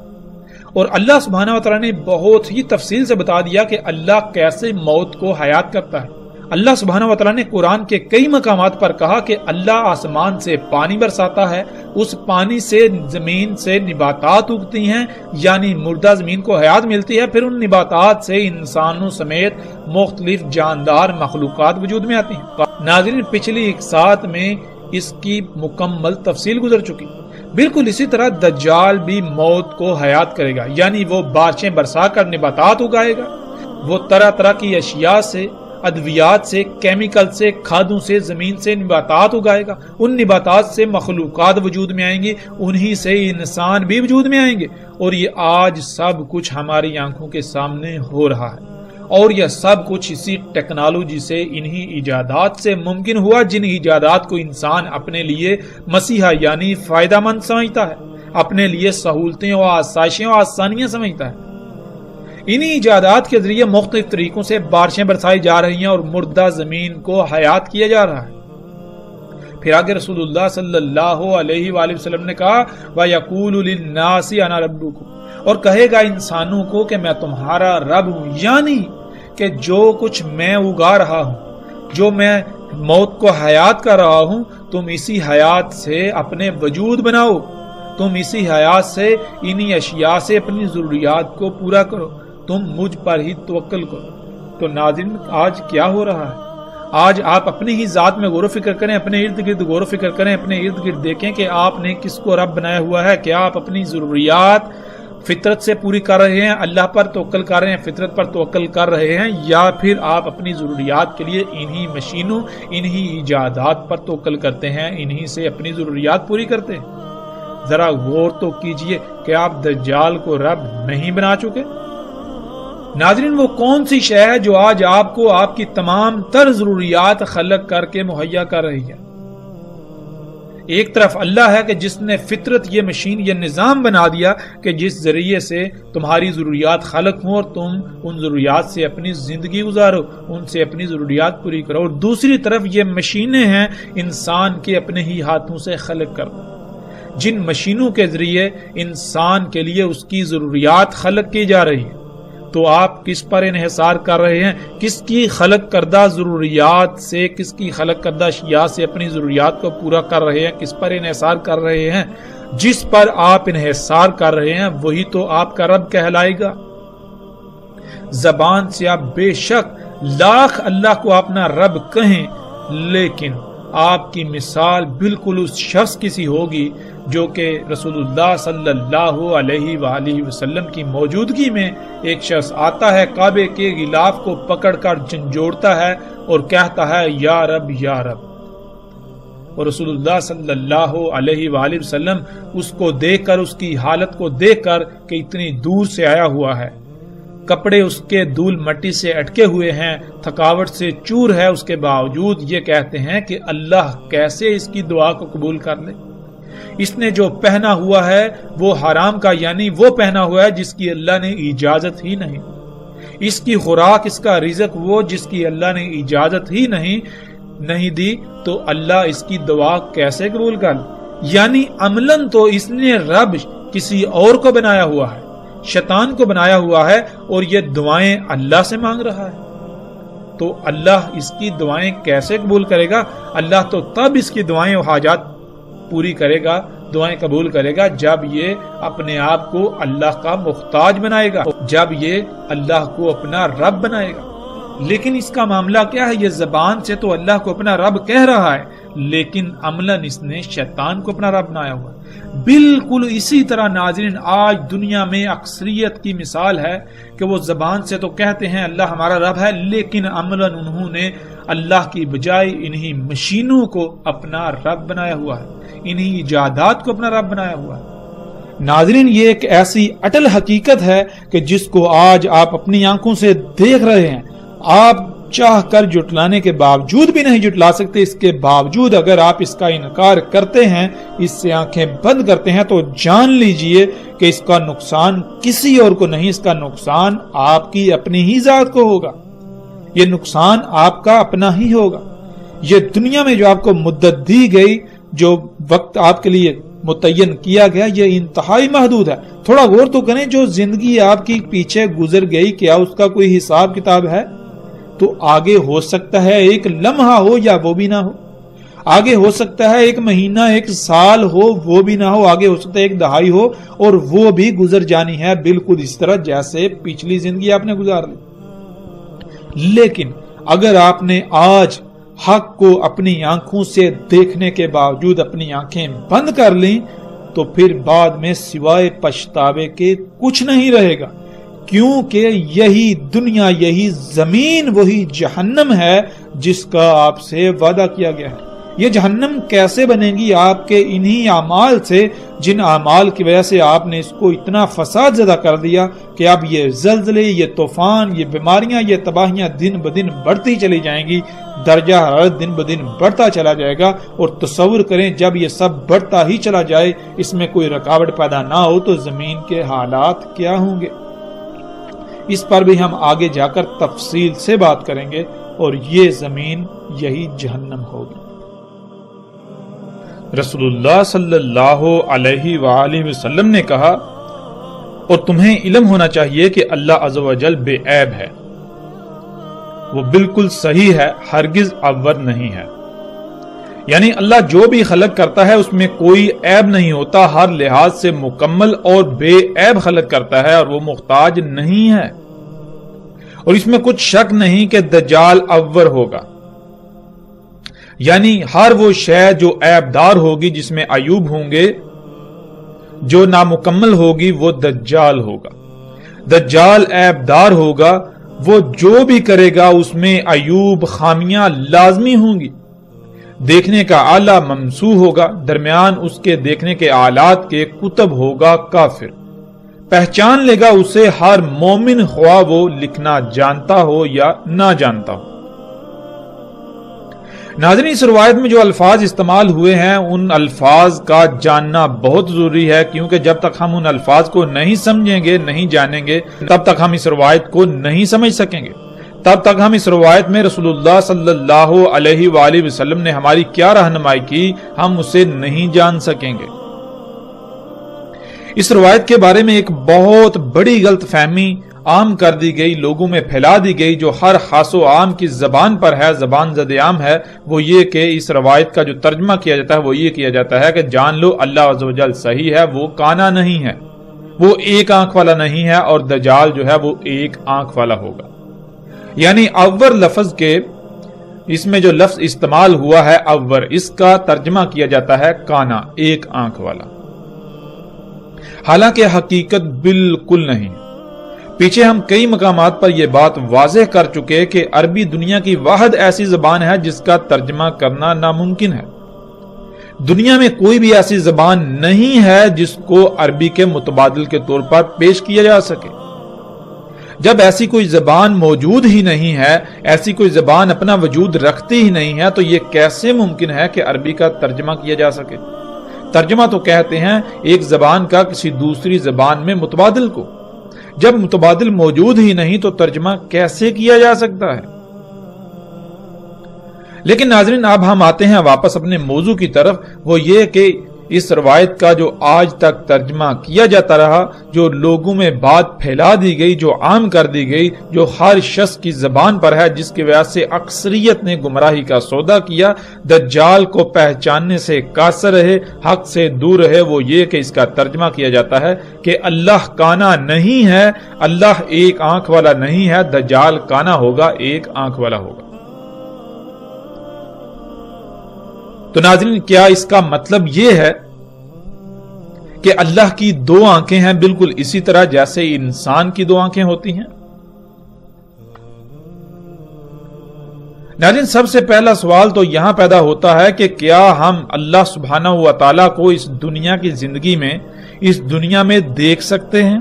اور اللہ سبحانہ وتعالی نے بہت ہی تفصیل سے بتا دیا کہ اللہ کیسے موت کو حیات کرتا ہے۔ اللہ سبحانہ وتعالی نے قرآن کے کئی مقامات پر کہا کہ اللہ آسمان سے پانی برساتا ہے، اس پانی سے زمین سے نباتات اگتی ہیں، یعنی مردہ زمین کو حیات ملتی ہے، پھر ان نباتات سے انسانوں سمیت مختلف جاندار مخلوقات وجود میں آتی ہیں۔ ناظرین، پچھلی ایک ساتھ میں اس کی مکمل تفصیل گزر چکی۔ بالکل اسی طرح دجال بھی موت کو حیات کرے گا، یعنی وہ بارشیں برسا کر نباتات اگائے گا، وہ طرح طرح کی اشیاء سے، ادویات سے، کیمیکل سے، کھادوں سے، زمین سے نباتات اگائے گا۔ ان نباتات سے مخلوقات وجود میں آئیں گی، انہی سے انسان بھی وجود میں آئیں گے، اور یہ آج سب کچھ ہماری آنکھوں کے سامنے ہو رہا ہے۔ اور یہ سب کچھ اسی ٹیکنالوجی سے، انہی ایجادات سے ممکن ہوا جن ایجادات کو انسان اپنے لیے مسیحا یعنی فائدہ مند سمجھتا ہے، اپنے لیے سہولتیں اور آسائشیں اور آسانیاں سمجھتا ہے۔ انہی ایجادات کے ذریعے مختلف طریقوں سے بارشیں برسائی جا رہی ہیں اور مردہ زمین کو حیات کیا جا رہا ہے۔ پھر آگے رسول اللہ صلی اللہ علیہ وآلہ وسلم نے کہا وَيَقُولُ لِلنَّاسِ أَنَا رَبُّكُمْ، اور کہے گا انسانوں کو کہ میں تمہارا رب ہوں، یعنی کہ جو کچھ میں اگا رہا ہوں، جو میں موت کو حیات کر رہا ہوں، تم اسی حیات سے اپنے وجود بناؤ، تم اسی حیات سے، انہی اشیاء سے اپنی ضروریات کو پورا کرو، تم مجھ پر ہی توکل کرو۔ تو ناظرین، آج کیا ہو رہا ہے؟ آج آپ اپنی ہی ذات میں غور و فکر کریں، اپنے ارد گرد غور و فکر کریں، اپنے ارد گرد دیکھیں کہ آپ نے کس کو رب بنایا ہوا ہے۔ کیا آپ اپنی ضروریات فطرت سے پوری کر رہے ہیں، اللہ پر توکل کر رہے ہیں، فطرت پر توکل کر رہے ہیں، یا پھر آپ اپنی ضروریات کے لیے انہی مشینوں، انہی ایجادات پر توکل کرتے ہیں، انہی سے اپنی ضروریات پوری کرتے ہیں؟ ذرا غور تو کیجئے کہ آپ دجال کو رب نہیں بنا چکے۔ ناظرین، وہ کون سی شے ہے جو آج آپ کو آپ کی تمام تر ضروریات خلق کر کے مہیا کر رہی ہے؟ ایک طرف اللہ ہے کہ جس نے فطرت، یہ مشین، یہ نظام بنا دیا کہ جس ذریعے سے تمہاری ضروریات خلق ہوں اور تم ان ضروریات سے اپنی زندگی گزارو، ان سے اپنی ضروریات پوری کرو، اور دوسری طرف یہ مشینیں ہیں انسان کے اپنے ہی ہاتھوں سے خلق کرنا، جن مشینوں کے ذریعے انسان کے لیے اس کی ضروریات خلق کی جا رہی ہیں۔ تو آپ کس پر انحصار کر رہے ہیں؟ کس کی خلق کردہ ضروریات سے، کس کی خلق کردہ اشیاء سے اپنی ضروریات کو پورا کر رہے ہیں؟ کس پر انحصار کر رہے ہیں؟ جس پر آپ انحصار کر رہے ہیں وہی تو آپ کا رب کہلائے گا۔ زبان سے آپ بے شک لاکھ اللہ کو اپنا رب کہیں، لیکن آپ کی مثال بالکل اس شخص کی سی ہوگی جو کہ رسول اللہ صلی اللہ علیہ وآلہ وسلم کی موجودگی میں ایک شخص آتا ہے، کعبے کے غلاف کو پکڑ کر جھنجھوڑتا ہے اور کہتا ہے یا رب یا رب، اور رسول اللہ صلی اللہ علیہ وآلہ وسلم اس کو دیکھ کر، اس کی حالت کو دیکھ کر کہ اتنی دور سے آیا ہوا ہے، کپڑے اس کے دھول مٹی سے اٹکے ہوئے ہیں، تھکاوٹ سے چور ہے، اس کے باوجود یہ کہتے ہیں کہ اللہ کیسے اس کی دعا کو قبول کر لے۔ اس نے جو پہنا ہوا ہے وہ حرام کا، یعنی وہ پہنا ہوا ہے جس کی اللہ نے اجازت ہی نہیں، اس کی خوراک، اس کا رزق وہ جس کی اللہ نے اجازت ہی نہیں دی، تو اللہ اس کی دعا کیسے قبول کر لے؟ یعنی عملاً تو اس نے رب کسی اور کو بنایا ہوا ہے، شیطان کو بنایا ہوا ہے اور یہ دعائیں اللہ سے مانگ رہا ہے، تو اللہ اس کی دعائیں کیسے قبول کرے گا؟ اللہ تو تب اس کی دعائیں و حاجات پوری کرے گا، دعائیں قبول کرے گا جب یہ اپنے آپ کو اللہ کا محتاج بنائے گا، جب یہ اللہ کو اپنا رب بنائے گا۔ لیکن اس کا معاملہ کیا ہے؟ یہ زبان سے تو اللہ کو اپنا رب کہہ رہا ہے، لیکن عملاً اس نے شیطان کو اپنا رب بنایا ہوا ہے۔ بالکل اسی طرح ناظرین آج دنیا میں اکثریت کی مثال ہے کہ وہ زبان سے تو کہتے ہیں اللہ ہمارا رب ہے، لیکن عملاً انہوں نے اللہ کی بجائے انہی مشینوں کو اپنا رب بنایا ہوا ہے، انہی ایجادات کو اپنا رب بنایا ہوا ہے۔ ناظرین یہ ایک ایسی اٹل حقیقت ہے کہ جس کو آج آپ اپنی آنکھوں سے دیکھ رہے ہیں، آپ چاہ کر جٹلانے کے باوجود بھی نہیں جٹلا سکتے۔ اس کے باوجود اگر آپ اس کا انکار کرتے ہیں، اس سے آنکھیں بند کرتے ہیں، تو جان لیجئے کہ اس کا نقصان کسی اور کو نہیں، اس کا نقصان آپ کی اپنی ہی ذات کو ہوگا، یہ نقصان آپ کا اپنا ہی ہوگا۔ یہ دنیا میں جو آپ کو مدت دی گئی، جو وقت آپ کے لیے متعین کیا گیا، یہ انتہائی محدود ہے۔ تھوڑا غور تو کریں، جو زندگی آپ کی پیچھے گزر گئی کیا اس کا کوئی حساب کتاب ہے؟ تو آگے ہو سکتا ہے ایک لمحہ ہو یا وہ بھی نہ ہو، آگے ہو سکتا ہے ایک مہینہ، ایک سال ہو، وہ بھی نہ ہو، آگے ہو سکتا ہے ایک دہائی ہو، اور وہ بھی گزر جانی ہے، بالکل اس طرح جیسے پچھلی زندگی آپ نے گزار لی۔ لیکن اگر آپ نے آج حق کو اپنی آنکھوں سے دیکھنے کے باوجود اپنی آنکھیں بند کر لیں، تو پھر بعد میں سوائے پچھتاوے کے کچھ نہیں رہے گا، کیونکہ یہی دنیا، یہی زمین وہی جہنم ہے جس کا آپ سے وعدہ کیا گیا ہے۔ یہ جہنم کیسے بنے گی؟ آپ کے انہی اعمال سے، جن اعمال کی وجہ سے آپ نے اس کو اتنا فساد زدہ کر دیا کہ اب یہ زلزلے، یہ طوفان، یہ بیماریاں، یہ تباہیاں دن بدن بڑھتی چلی جائیں گی، درجہ حرارت دن بدن بڑھتا چلا جائے گا۔ اور تصور کریں جب یہ سب بڑھتا ہی چلا جائے، اس میں کوئی رکاوٹ پیدا نہ ہو، تو زمین کے حالات کیا ہوں گے؟ اس پر بھی ہم آگے جا کر تفصیل سے بات کریں گے، اور یہ زمین یہی جہنم ہوگی۔ رسول اللہ صلی اللہ علیہ وآلہ وسلم نے کہا، اور تمہیں علم ہونا چاہیے کہ اللہ عز و جل بے عیب ہے، وہ بالکل صحیح ہے، ہرگز عور نہیں ہے۔ یعنی اللہ جو بھی خلق کرتا ہے اس میں کوئی عیب نہیں ہوتا، ہر لحاظ سے مکمل اور بے عیب خلق کرتا ہے، اور وہ محتاج نہیں ہے۔ اور اس میں کچھ شک نہیں کہ دجال عور ہوگا، یعنی ہر وہ شے جو عیب دار ہوگی، جس میں عیوب ہوں گے، جو نامکمل ہوگی، وہ دجال ہوگا۔ دجال عیب دار ہوگا، وہ جو بھی کرے گا اس میں عیوب، خامیاں لازمی ہوں گی۔ دیکھنے کا آلہ ممسوح ہوگا، درمیان اس کے دیکھنے کے آلات کے کتب ہوگا کافر، پہچان لے گا اسے ہر مومن، خواہ وہ لکھنا جانتا ہو یا نہ جانتا ہو۔ ناظرین اس روایت میں جو الفاظ استعمال ہوئے ہیں، ان الفاظ کا جاننا بہت ضروری ہے، کیونکہ جب تک ہم ان الفاظ کو نہیں سمجھیں گے، نہیں جانیں گے، تب تک ہم اس روایت کو نہیں سمجھ سکیں گے، تب تک ہم اس روایت میں رسول اللہ صلی اللہ علیہ وآلہ وسلم نے ہماری کیا رہنمائی کی، ہم اسے نہیں جان سکیں گے۔ اس روایت کے بارے میں ایک بہت بڑی غلط فہمی عام کر دی گئی، لوگوں میں پھیلا دی گئی، جو ہر خاص و عام کی زبان پر ہے، زبان زد عام ہے، وہ یہ کہ اس روایت کا جو ترجمہ کیا جاتا ہے وہ یہ کیا جاتا ہے کہ جان لو اللہ عز و جل صحیح ہے، وہ کانا نہیں ہے، وہ ایک آنکھ والا نہیں ہے، اور دجال جو ہے وہ ایک آنکھ والا ہوگا۔ یعنی عور لفظ کے اس میں جو لفظ استعمال ہوا ہے عور، اس کا ترجمہ کیا جاتا ہے کانا، ایک آنکھ والا، حالانکہ حقیقت بالکل نہیں۔ پیچھے ہم کئی مقامات پر یہ بات واضح کر چکے کہ عربی دنیا کی واحد ایسی زبان ہے جس کا ترجمہ کرنا ناممکن ہے۔ دنیا میں کوئی بھی ایسی زبان نہیں ہے جس کو عربی کے متبادل کے طور پر پیش کیا جا سکے۔ جب ایسی کوئی زبان موجود ہی نہیں ہے، ایسی کوئی زبان اپنا وجود رکھتی ہی نہیں ہے، تو یہ کیسے ممکن ہے کہ عربی کا ترجمہ کیا جا سکے؟ ترجمہ تو کہتے ہیں ایک زبان کا کسی دوسری زبان میں متبادل کو۔ جب متبادل موجود ہی نہیں تو ترجمہ کیسے کیا جا سکتا ہے؟ لیکن ناظرین اب ہم آتے ہیں واپس اپنے موضوع کی طرف، وہ یہ کہ اس روایت کا جو آج تک ترجمہ کیا جاتا رہا، جو لوگوں میں بات پھیلا دی گئی، جو عام کر دی گئی، جو ہر شخص کی زبان پر ہے، جس کی وجہ سے اکثریت نے گمراہی کا سودا کیا، دجال کو پہچاننے سے قاصر رہے، حق سے دور رہے، وہ یہ کہ اس کا ترجمہ کیا جاتا ہے کہ اللہ کانا نہیں ہے، اللہ ایک آنکھ والا نہیں ہے، دجال کانا ہوگا، ایک آنکھ والا ہوگا۔ تو ناظرین، کیا اس کا مطلب یہ ہے کہ اللہ کی دو آنکھیں ہیں، بالکل اسی طرح جیسے انسان کی دو آنکھیں ہوتی ہیں؟ ناظرین، سب سے پہلا سوال تو یہاں پیدا ہوتا ہے کہ کیا ہم اللہ سبحانہ و تعالیٰ کو اس دنیا کی زندگی میں، اس دنیا میں دیکھ سکتے ہیں؟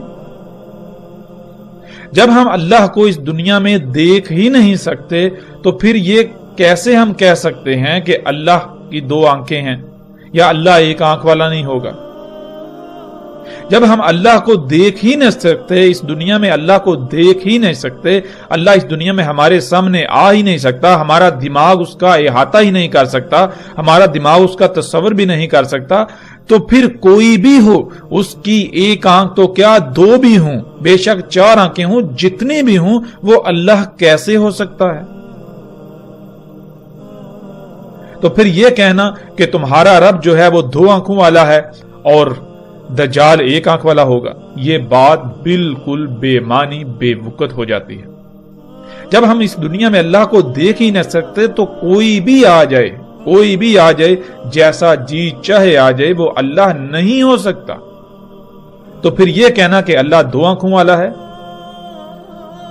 جب ہم اللہ کو اس دنیا میں دیکھ ہی نہیں سکتے تو پھر یہ کیسے ہم کہہ سکتے ہیں کہ اللہ کی دو آنکھیں ہیں یا اللہ ایک آنکھ والا نہیں ہوگا؟ جب ہم اللہ کو دیکھ ہی نہیں سکتے، اس دنیا میں اللہ کو دیکھ ہی نہیں سکتے، اللہ اس دنیا میں ہمارے سامنے آ ہی نہیں سکتا، ہمارا دماغ اس کا احاطہ ہی نہیں کر سکتا، ہمارا دماغ اس کا تصور بھی نہیں کر سکتا، تو پھر کوئی بھی ہو، اس کی ایک آنکھ تو کیا دو بھی ہوں، بے شک چار آنکھیں ہوں، جتنی بھی ہوں، وہ اللہ کیسے ہو سکتا ہے؟ تو پھر یہ کہنا کہ تمہارا رب جو ہے وہ دو آنکھوں والا ہے اور دجال ایک آنکھ والا ہوگا، یہ بات بالکل بے معنی، بے وقت ہو جاتی ہے۔ جب ہم اس دنیا میں اللہ کو دیکھ ہی نہ سکتے تو کوئی بھی آ جائے، کوئی بھی آ جائے، جیسا جی چاہے آ جائے، وہ اللہ نہیں ہو سکتا۔ تو پھر یہ کہنا کہ اللہ دو آنکھوں والا ہے،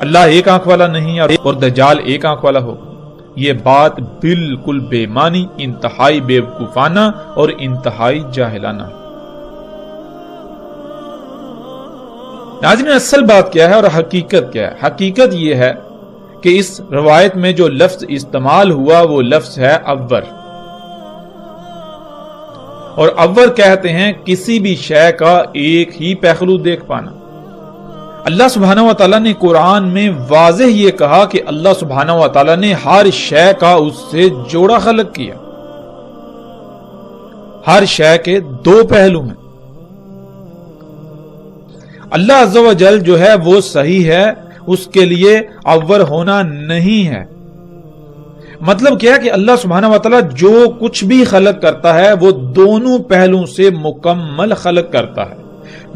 اللہ ایک آنکھ والا نہیں اور دجال ایک آنکھ والا ہوگا، یہ بات بالکل بے معنی، انتہائی بے وقوفانہ اور انتہائی جاہلانہ۔ ناظرین، اصل بات کیا ہے اور حقیقت کیا ہے؟ حقیقت یہ ہے کہ اس روایت میں جو لفظ استعمال ہوا وہ لفظ ہے عور، اور عور کہتے ہیں کسی بھی شے کا ایک ہی پہلو دیکھ پانا۔ اللہ سبحانہ و تعالیٰ نے قرآن میں واضح یہ کہا کہ اللہ سبحانہ و تعالیٰ نے ہر شے کا اس سے جوڑا خلق کیا، ہر شے کے دو پہلو ہیں۔ اللہ عز و جل جو ہے وہ صحیح ہے، اس کے لیے عور ہونا نہیں ہے۔ مطلب کیا ہے کہ اللہ سبحانہ و تعالیٰ جو کچھ بھی خلق کرتا ہے وہ دونوں پہلوں سے مکمل خلق کرتا ہے،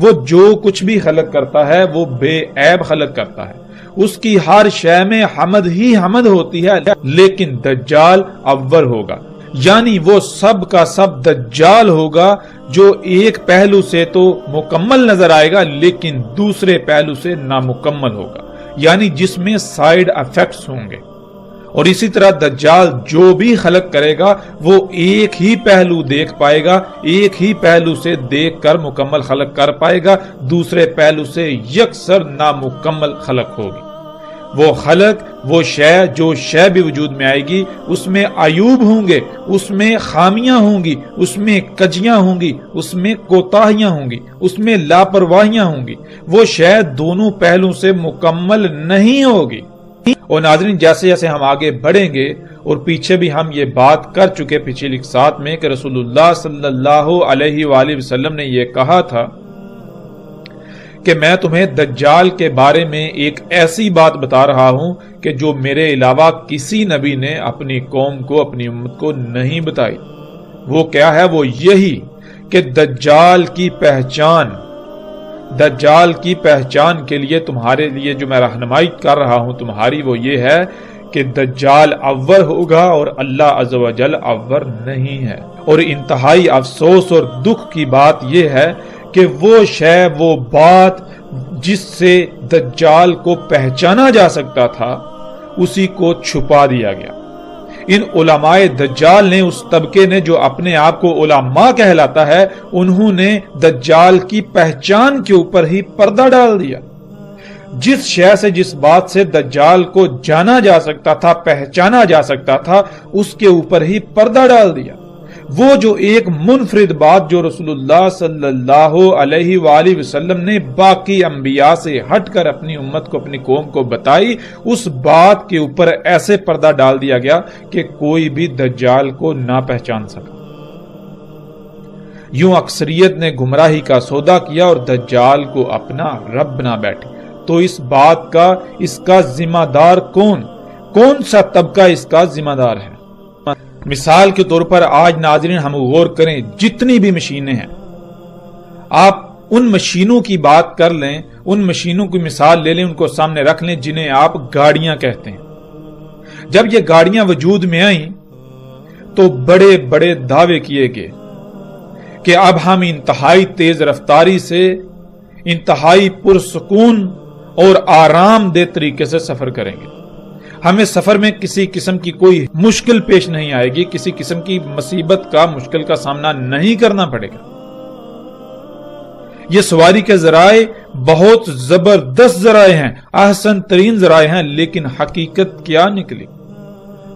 وہ جو کچھ بھی خلق کرتا ہے وہ بے عیب خلق کرتا ہے، اس کی ہر شے میں حمد ہی حمد ہوتی ہے، لیکن دجال عور ہوگا، یعنی وہ سب کا سب دجال ہوگا جو ایک پہلو سے تو مکمل نظر آئے گا لیکن دوسرے پہلو سے نامکمل ہوگا، یعنی جس میں سائیڈ ایفیکٹس ہوں گے۔ اور اسی طرح دجال جو بھی خلق کرے گا وہ ایک ہی پہلو دیکھ پائے گا، ایک ہی پہلو سے دیکھ کر مکمل خلق کر پائے گا، دوسرے پہلو سے یکسر نامکمل خلق ہوگی۔ وہ خلق، وہ شے، جو شے بھی وجود میں آئے گی اس میں عیوب ہوں گے، اس میں خامیاں ہوں گی، اس میں کجیاں ہوں گی، اس میں کوتاہیاں ہوں گی، اس میں لاپرواہیاں ہوں گی، وہ شے دونوں پہلوں سے مکمل نہیں ہوگی۔ اور ناظرین، جیسے جیسے ہم آگے بڑھیں گے، اور پیچھے بھی ہم یہ بات کر چکے پچھلی اقساط میں کہ رسول اللہ صلی اللہ علیہ وآلہ وسلم نے یہ کہا تھا کہ میں تمہیں دجال کے بارے میں ایک ایسی بات بتا رہا ہوں کہ جو میرے علاوہ کسی نبی نے اپنی قوم کو، اپنی امت کو نہیں بتائی۔ وہ کیا ہے؟ وہ یہی کہ دجال کی پہچان کے لیے تمہارے لیے جو میں رہنمائی کر رہا ہوں تمہاری، وہ یہ ہے کہ دجال عور ہوگا اور اللہ عز و جل عور نہیں ہے۔ اور انتہائی افسوس اور دکھ کی بات یہ ہے کہ وہ شے، وہ بات جس سے دجال کو پہچانا جا سکتا تھا، اسی کو چھپا دیا گیا۔ ان علماء دجال نے، اس طبقے نے جو اپنے آپ کو علماء کہلاتا ہے، انہوں نے دجال کی پہچان کے اوپر ہی پردہ ڈال دیا۔ جس شے سے، جس بات سے دجال کو جانا جا سکتا تھا، پہچانا جا سکتا تھا، اس کے اوپر ہی پردہ ڈال دیا۔ وہ جو ایک منفرد بات جو رسول اللہ صلی اللہ علیہ وآلہ وسلم نے باقی انبیاء سے ہٹ کر اپنی امت کو، اپنی قوم کو بتائی، اس بات کے اوپر ایسے پردہ ڈال دیا گیا کہ کوئی بھی دجال کو نہ پہچان سکا۔ یوں اکثریت نے گمراہی کا سودا کیا اور دجال کو اپنا رب بنا بیٹھی۔ تو اس بات کا اس کا ذمہ دار کون سا طبقہ اس کا ذمہ دار ہے؟ مثال کے طور پر آج ناظرین ہم غور کریں، جتنی بھی مشینیں ہیں، آپ ان مشینوں کی بات کر لیں، ان مشینوں کی مثال لے لیں، ان کو سامنے رکھ لیں جنہیں آپ گاڑیاں کہتے ہیں۔ جب یہ گاڑیاں وجود میں آئیں تو بڑے بڑے دعوے کیے گئے کہ اب ہم انتہائی تیز رفتاری سے انتہائی پرسکون اور آرام دہ طریقے سے سفر کریں گے، ہمیں سفر میں کسی قسم کی کوئی مشکل پیش نہیں آئے گی، کسی قسم کی مصیبت کا مشکل کا سامنا نہیں کرنا پڑے گا۔ یہ سواری کے ذرائع بہت زبردست ذرائع ہیں، احسن ترین ذرائع ہیں، لیکن حقیقت کیا نکلی؟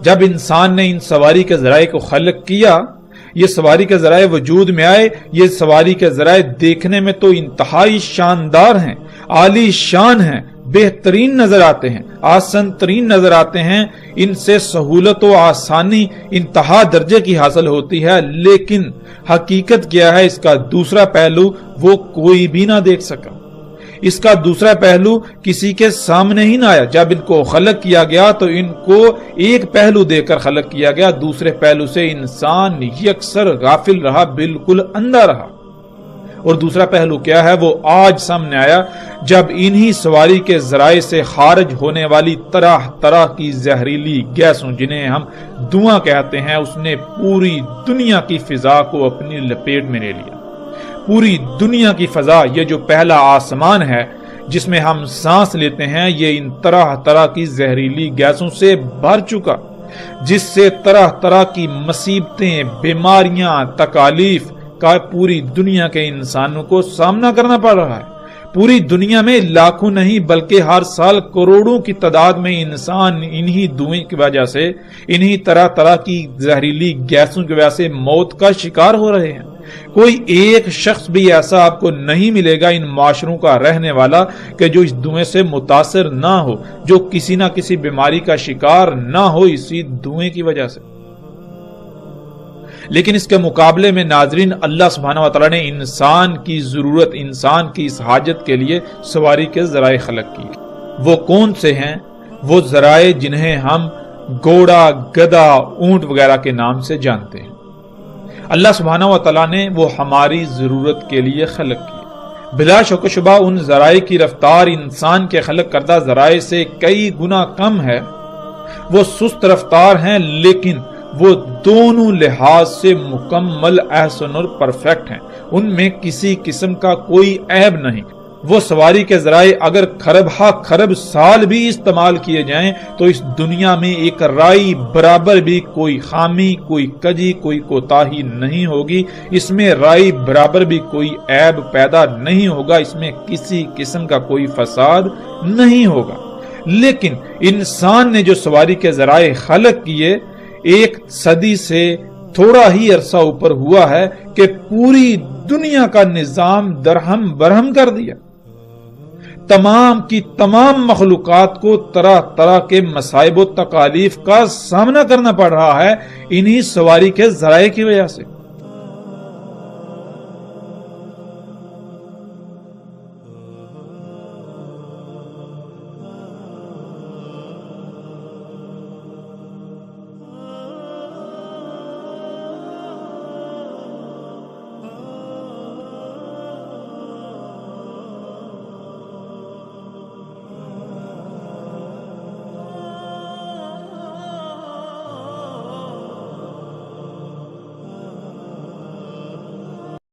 جب انسان نے ان سواری کے ذرائع کو خلق کیا، یہ سواری کے ذرائع وجود میں آئے، یہ سواری کے ذرائع دیکھنے میں تو انتہائی شاندار ہیں، عالی شان ہیں، بہترین نظر آتے ہیں، آسان ترین نظر آتے ہیں، ان سے سہولت و آسانی انتہا درجے کی حاصل ہوتی ہے، لیکن حقیقت کیا ہے؟ اس کا دوسرا پہلو وہ کوئی بھی نہ دیکھ سکا، اس کا دوسرا پہلو کسی کے سامنے ہی نہ آیا۔ جب ان کو خلق کیا گیا تو ان کو ایک پہلو دے کر خلق کیا گیا، دوسرے پہلو سے انسان یکسر غافل رہا، بالکل اندھا رہا۔ اور دوسرا پہلو کیا ہے؟ وہ آج سامنے آیا جب انہی سواری کے ذرائع سے خارج ہونے والی طرح طرح کی زہریلی گیسوں، جنہیں ہم دھواں کہتے ہیں، اس نے پوری دنیا کی فضا کو اپنی لپیٹ میں لے لیا۔ پوری دنیا کی فضا، یہ جو پہلا آسمان ہے جس میں ہم سانس لیتے ہیں، یہ ان طرح طرح کی زہریلی گیسوں سے بھر چکا، جس سے طرح طرح کی مصیبتیں، بیماریاں، تکالیف کا پوری دنیا کے انسانوں کو سامنا کرنا پڑ رہا ہے۔ پوری دنیا میں لاکھوں نہیں بلکہ ہر سال کروڑوں کی تعداد میں انسان انہی دھوئیں کی وجہ سے، انہی طرح طرح کی زہریلی گیسوں کی وجہ سے موت کا شکار ہو رہے ہیں۔ کوئی ایک شخص بھی ایسا آپ کو نہیں ملے گا ان معاشروں کا رہنے والا کہ جو اس دھوئیں سے متاثر نہ ہو، جو کسی نہ کسی بیماری کا شکار نہ ہو اسی دھوئیں کی وجہ سے۔ لیکن اس کے مقابلے میں ناظرین، اللہ سبحانہ وتعالی نے انسان کی ضرورت، انسان کی اس حاجت کے لیے سواری کے ذرائع خلق کی۔ وہ کون سے ہیں؟ وہ ذرائع جنہیں ہم گھوڑا، گدھا، اونٹ وغیرہ کے نام سے جانتے ہیں۔ اللہ سبحانہ وتعالی نے وہ ہماری ضرورت کے لیے خلق کی۔ بلا شک و شبہ ان ذرائع کی رفتار انسان کے خلق کردہ ذرائع سے کئی گنا کم ہے، وہ سست رفتار ہیں، لیکن وہ دونوں لحاظ سے مکمل، احسن اور پرفیکٹ ہیں، ان میں کسی قسم کا کوئی عیب نہیں۔ وہ سواری کے ذرائع اگر خرب سال بھی استعمال کیے جائیں تو اس دنیا میں ایک رائی برابر بھی کوئی خامی، کوئی کجی، کوئی کوتاہی نہیں ہوگی، اس میں رائی برابر بھی کوئی عیب پیدا نہیں ہوگا، اس میں کسی قسم کا کوئی فساد نہیں ہوگا۔ لیکن انسان نے جو سواری کے ذرائع خلق کیے، ایک صدی سے تھوڑا ہی عرصہ اوپر ہوا ہے کہ پوری دنیا کا نظام درہم برہم کر دیا۔ تمام کی تمام مخلوقات کو طرح طرح کے مصائب و تکالیف کا سامنا کرنا پڑ رہا ہے انہی سواری کے ذرائع کی وجہ سے۔